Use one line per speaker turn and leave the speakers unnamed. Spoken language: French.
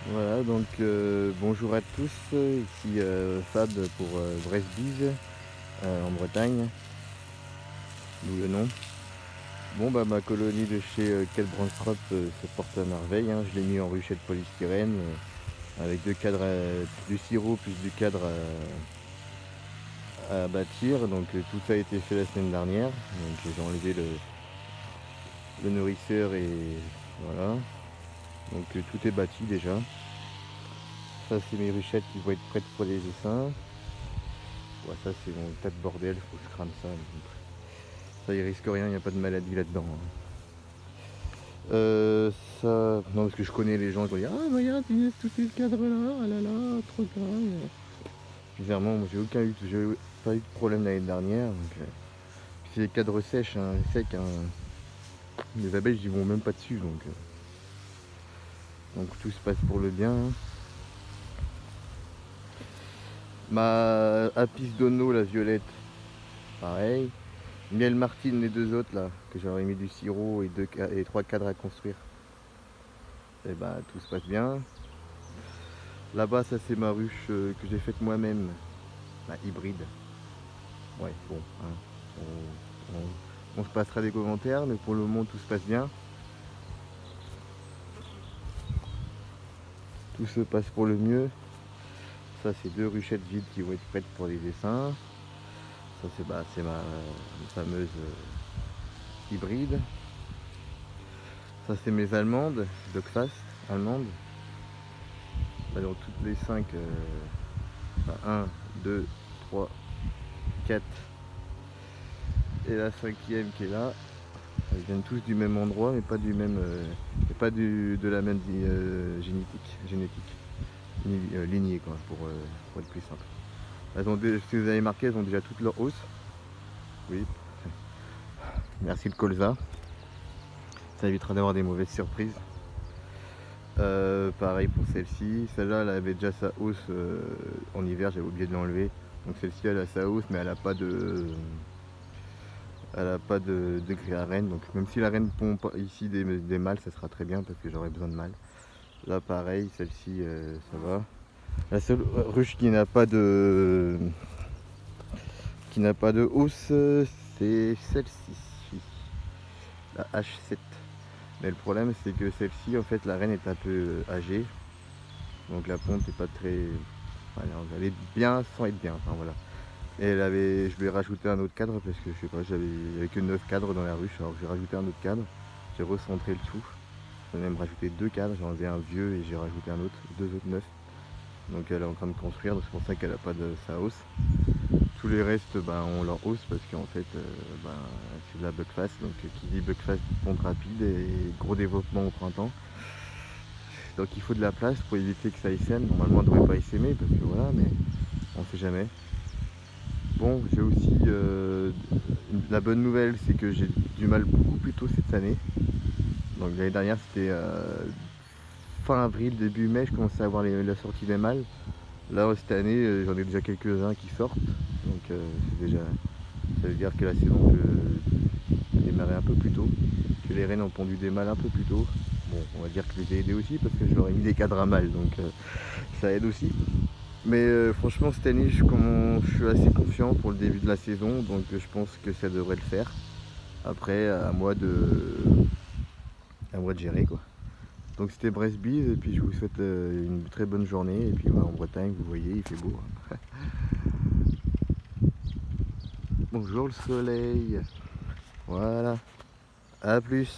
Voilà, donc bonjour à tous, ici Fab pour Bresbise, en Bretagne, d'où le nom. Bon bah ma colonie de chez Kelbranstrop se porte à merveille, hein. Je l'ai mis en ruchette polystyrène avec deux cadres, du sirop plus du cadre à bâtir. Donc tout ça a été fait la semaine dernière. Donc j'ai enlevé le nourrisseur et voilà. Donc tout est bâti déjà. Ça c'est mes ruchettes qui vont être prêtes pour les essaims. Ouais, ça c'est mon tas de bordel, faut que je crame ça. Ça il risque rien, il n'y a pas de maladie là-dedans, hein. Ça. Non parce que je connais les gens qui vont dire ah regarde tu laisses tous ces cadres là, ah là là, trop grave. Bizarrement moi j'ai pas eu de problème l'année dernière. Donc, c'est les cadres sèches, hein, secs, hein. Les abeilles ils vont même pas dessus donc tout se passe pour le bien, hein. Ma Apis dono la violette, pareil. Miel Martine, les deux autres là, que j'aurais mis du sirop et trois cadres à construire. Et bah tout se passe bien. Là-bas ça c'est ma ruche que j'ai faite moi-même, la hybride. Ouais bon, hein, on se passera des commentaires, mais pour le moment tout se passe bien. Tout se passe pour le mieux. Ça c'est deux ruchettes vides qui vont être prêtes pour les essaims. Ça c'est ma fameuse hybride. Ça c'est mes allemandes, Dogfast allemandes. Alors toutes les 5, 1, 2, 3, 4 et la cinquième qui est là. Ils viennent tous du même endroit mais pas du même pas de la même lignée quoi, pour être plus simple. Si vous avez remarqué, elles ont déjà toutes leur hausse. Oui, merci le colza, ça évitera d'avoir des mauvaises surprises. Pareil pour celle-ci, celle-là elle avait déjà sa hausse en hiver, j'avais oublié de l'enlever. Donc celle-ci elle a sa hausse mais elle n'a pas de degré à reine. Donc même si la reine pompe ici des mâles, ça sera très bien parce que j'aurai besoin de mâles. Là pareil, celle-ci ça va. La seule ruche qui n'a pas de hausse, c'est celle-ci, la H7. Mais le problème c'est que celle-ci en fait la reine est un peu âgée. Donc la ponte n'est pas très. Voilà, elle est bien sans être bien. Enfin voilà. Et je lui ai rajouté un autre cadre parce que je sais pas, il n'y avait que 9 cadres dans la ruche, alors j'ai rajouté un autre cadre, j'ai recentré le tout. J'en ai même rajouté deux cadres, j'ai enlevé un vieux et j'ai rajouté un autre, deux autres neufs. Donc elle est en train de construire, donc c'est pour ça qu'elle n'a pas de sa hausse. Tous les restes ont leur hausse parce qu'en fait c'est de la buckfast, donc qui dit buckfast ponte rapide et gros développement au printemps. Donc il faut de la place pour éviter que ça essaime. Normalement elle ne devrait pas essaimer parce que voilà, mais on sait jamais. Bon, j'ai aussi la bonne nouvelle, c'est que j'ai du mal beaucoup plus tôt cette année. Donc l'année dernière c'était fin avril, début mai, je commençais à avoir la sortie des mâles. Là cette année j'en ai déjà quelques-uns qui sortent. Donc ça veut dire que la saison peut démarrer un peu plus tôt. Que les reines ont pondu des mâles un peu plus tôt. Bon, on va dire que je les ai aidés aussi parce que je leur ai mis des cadres à mâles, donc ça aide aussi. Mais franchement cette année je suis assez confiant pour le début de la saison, donc je pense que ça devrait le faire. Après à moi de gérer quoi. Donc c'était Bresbise et puis je vous souhaite une très bonne journée. Et puis en Bretagne vous voyez il fait beau, hein. Bonjour le soleil. Voilà. À plus.